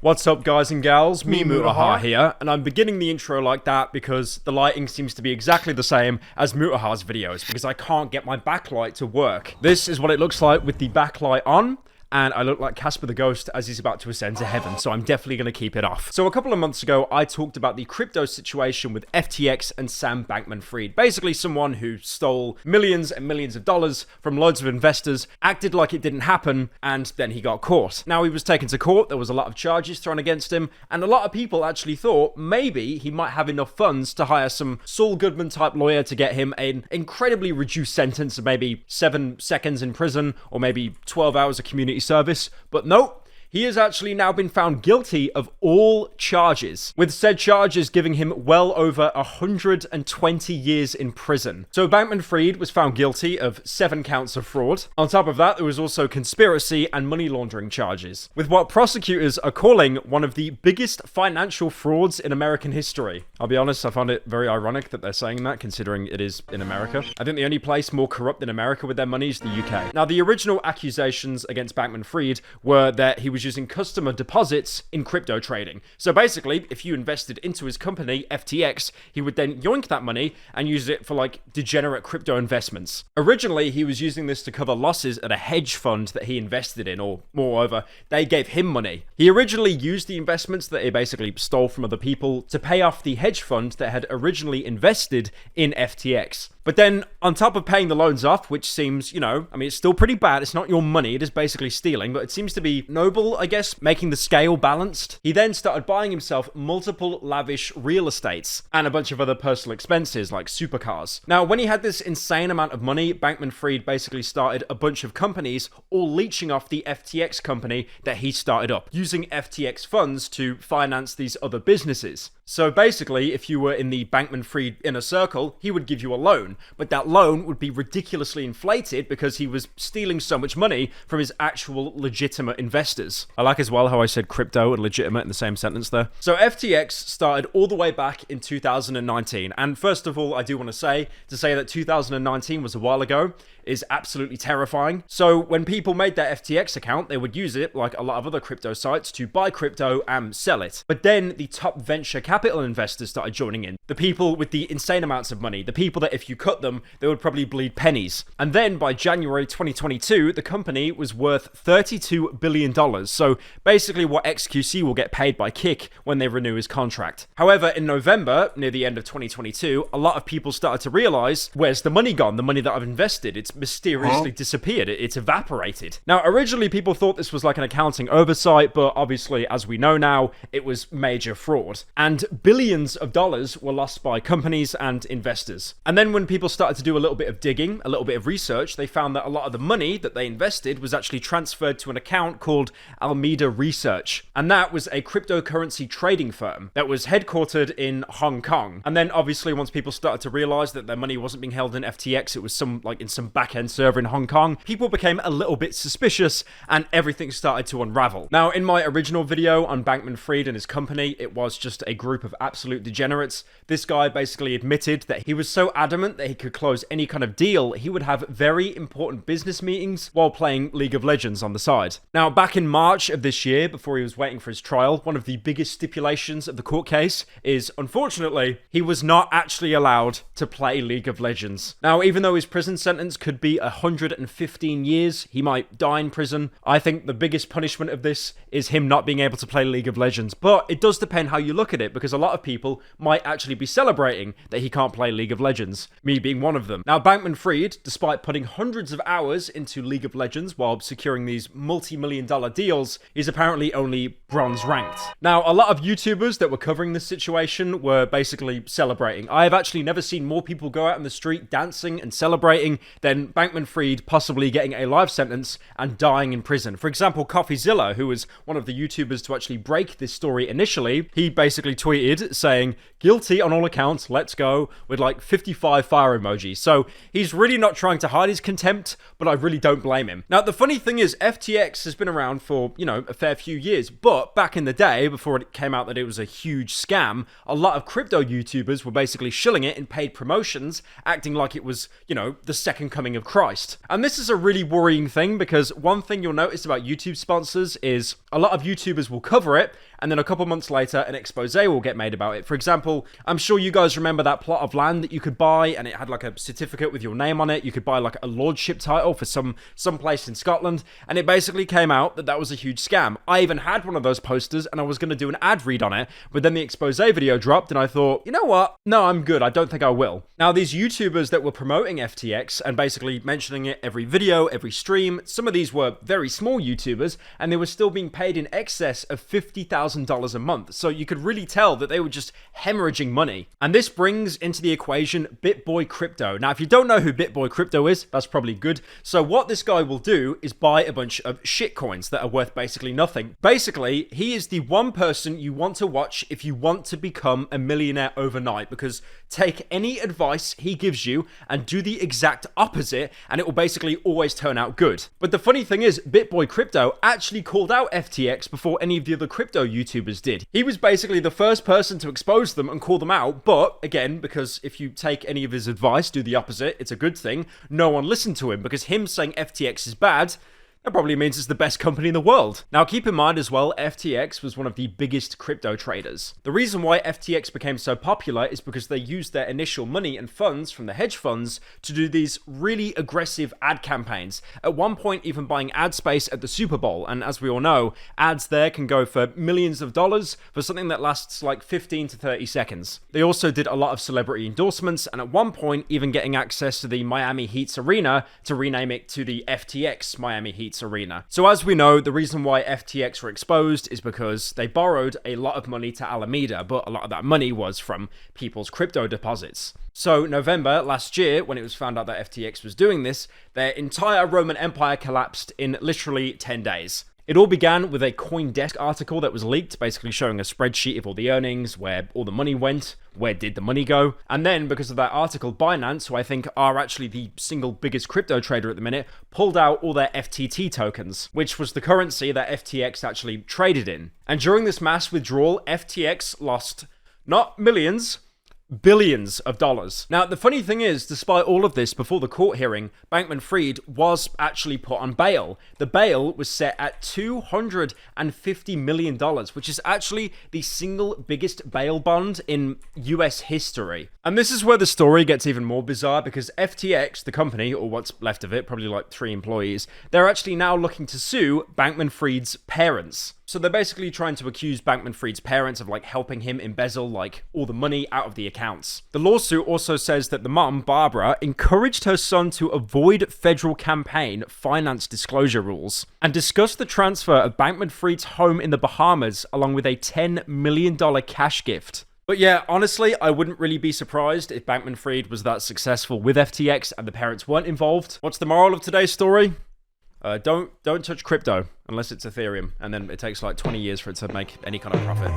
What's up, guys and gals? Me Mutahar here, and I'm beginning the intro like that because the lighting seems to be exactly the same as Mutahar's videos because I can't get my backlight to work. This is what it looks like with the backlight on. And I look like Casper the Ghost as he's about to ascend to heaven, so I'm definitely going to keep it off. So a couple of months ago, I talked about the crypto situation with FTX and Sam Bankman-Fried. Basically, someone who stole millions and millions of dollars from loads of investors, acted like it didn't happen, and then he got caught. Now, he was taken to court, there was a lot of charges thrown against him, and a lot of people actually thought maybe he might have enough funds to hire some Saul Goodman-type lawyer to get him an incredibly reduced sentence of maybe 7 seconds in prison, or maybe 12 hours of community service, but nope. He has actually now been found guilty of all charges, with said charges giving him well over 120 years in prison. So Bankman-Fried was found guilty of 7 counts of fraud. On top of that, there was also conspiracy and money laundering charges, with what prosecutors are calling one of the biggest financial frauds in American history. I'll be honest, I find it very ironic that they're saying that, considering it is in America. I think the only place more corrupt than America with their money is the UK. Now, the original accusations against Bankman-Fried were that he was using customer deposits in crypto trading. So basically, if you invested into his company, FTX, he would then yoink that money and use it for like degenerate crypto investments. Originally, he was using this to cover losses at a hedge fund that he invested in, or moreover, they gave him money. He originally used the investments that he basically stole from other people to pay off the hedge fund that had originally invested in FTX. But then, on top of paying the loans off, which seems, I mean, it's still pretty bad. It's not your money. It is basically stealing, but it seems to be noble, I guess, making the scale balanced. He then started buying himself multiple lavish real estates and a bunch of other personal expenses like supercars. Now, when he had this insane amount of money, Bankman-Fried basically started a bunch of companies all leeching off the FTX company that he started up, using FTX funds to finance these other businesses. So basically, if you were in the Bankman-Fried inner circle, he would give you a loan, but that loan would be ridiculously inflated because he was stealing so much money from his actual legitimate investors. I like as well how I said crypto and legitimate in the same sentence there. So FTX started all the way back in 2019, and first of all, I do want to say that 2019 was a while ago is absolutely terrifying. So when people made their FTX account, they would use it, like a lot of other crypto sites, to buy crypto and sell it. But then the top venture capital investors started joining in. The people with the insane amounts of money, the people that if you cut them, they would probably bleed pennies. And then by January 2022, the company was worth $32 billion. So basically what XQC will get paid by Kik when they renew his contract. However, in November, near the end of 2022, a lot of people started to realize, where's the money gone? The money that I've invested, it's mysteriously disappeared. It's evaporated. Now, originally people thought this was like an accounting oversight, but obviously, as we know now, it was major fraud. And billions of dollars were lost by companies and investors. And then when people started to do a little bit of digging, a little bit of research, they found that a lot of the money that they invested was actually transferred to an account called Alameda Research. And that was a cryptocurrency trading firm that was headquartered in Hong Kong. And then obviously once people started to realize that their money wasn't being held in FTX, it was in some back-end server in Hong Kong, people became a little bit suspicious and everything started to unravel. Now, in my original video on Bankman-Fried and his company, it was just a group of absolute degenerates. This guy basically admitted that he was so adamant that he could close any kind of deal, he would have very important business meetings while playing League of Legends on the side. Now, back in March of this year, before he was waiting for his trial, one of the biggest stipulations of the court case is, unfortunately, he was not actually allowed to play League of Legends. Now, even though his prison sentence could be 115 years, he might die in prison, I think the biggest punishment of this is him not being able to play League of Legends. But it does depend how you look at it, because a lot of people might actually be celebrating that he can't play League of Legends, me being one of them. Now, Bankman-Fried, despite putting hundreds of hours into League of Legends while securing these multi-million-dollar deals, is apparently only bronze ranked. Now, a lot of YouTubers that were covering this situation were basically celebrating. I have actually never seen more people go out in the street dancing and celebrating than Bankman-Fried possibly getting a life sentence and dying in prison. For example, CoffeeZilla, who was one of the YouTubers to actually break this story initially, he basically tweeted saying, "Guilty on all accounts, let's go," with like 55 fire emojis. So he's really not trying to hide his contempt, but I really don't blame him. Now, the funny thing is, FTX has been around for, a fair few years, but back in the day, before it came out that it was a huge scam, a lot of crypto YouTubers were basically shilling it in paid promotions, acting like it was, the second coming coming of Christ. And this is a really worrying thing, because one thing you'll notice about YouTube sponsors is a lot of YouTubers will cover it, and then a couple months later, an expose will get made about it. For example, I'm sure you guys remember that plot of land that you could buy, and it had like a certificate with your name on it. You could buy like a lordship title for some place in Scotland, and it basically came out that that was a huge scam. I even had one of those posters, and I was going to do an ad read on it, but then the expose video dropped, and I thought, you know what? No, I'm good. I don't think I will. Now, these YouTubers that were promoting FTX and basically mentioning it every video, every stream, some of these were very small YouTubers, and they were still being paid in excess of $50,000 a month. So you could really tell that they were just hemorrhaging money. And this brings into the equation BitBoy Crypto. Now, if you don't know who BitBoy Crypto is, that's probably good. So what this guy will do is buy a bunch of shit coins that are worth basically nothing. Basically, he is the one person you want to watch if you want to become a millionaire overnight, because take any advice he gives you and do the exact opposite, and it will basically always turn out good. But the funny thing is, BitBoy Crypto actually called out FTX before any of the other crypto YouTubers did. He was basically the first person to expose them and call them out, but again, because if you take any of his advice, do the opposite, it's a good thing, no one listened to him, because him saying FTX is bad, that probably means it's the best company in the world. Now, keep in mind as well, FTX was one of the biggest crypto traders. The reason why FTX became so popular is because they used their initial money and funds from the hedge funds to do these really aggressive ad campaigns. At one point, even buying ad space at the Super Bowl. And as we all know, ads there can go for millions of dollars for something that lasts like 15 to 30 seconds. They also did a lot of celebrity endorsements, and at one point, even getting access to the Miami Heat's arena to rename it to the FTX Miami Heat arena. So as we know, the reason why FTX were exposed is because they borrowed a lot of money to Alameda, but a lot of that money was from people's crypto deposits. So November last year, when it was found out that FTX was doing this, their entire Roman Empire collapsed in literally 10 days. It all began with a CoinDesk article that was leaked, basically showing a spreadsheet of all the earnings, where all the money went, where did the money go. And then, because of that article, Binance, who I think are actually the single biggest crypto trader at the minute, pulled out all their FTT tokens, which was the currency that FTX actually traded in. And during this mass withdrawal, FTX lost not millions, billions of dollars. Now, the funny thing is, despite all of this, before the court hearing, Bankman-Fried was actually put on bail. The bail was set at $250 million, which is actually the single biggest bail bond in US history. And this is where the story gets even more bizarre, because FTX, the company, or what's left of it, probably like 3 employees, they're actually now looking to sue Bankman-Fried's parents. So they're basically trying to accuse Bankman-Fried's parents of like helping him embezzle like all the money out of the accounts. The lawsuit also says that the mom, Barbara, encouraged her son to avoid federal campaign finance disclosure rules and discussed the transfer of Bankman-Fried's home in the Bahamas along with a $10 million cash gift. But yeah, honestly, I wouldn't really be surprised if Bankman-Fried was that successful with FTX and the parents weren't involved. What's the moral of today's story? Don't touch crypto unless it's Ethereum, and then it takes like 20 years for it to make any kind of profit.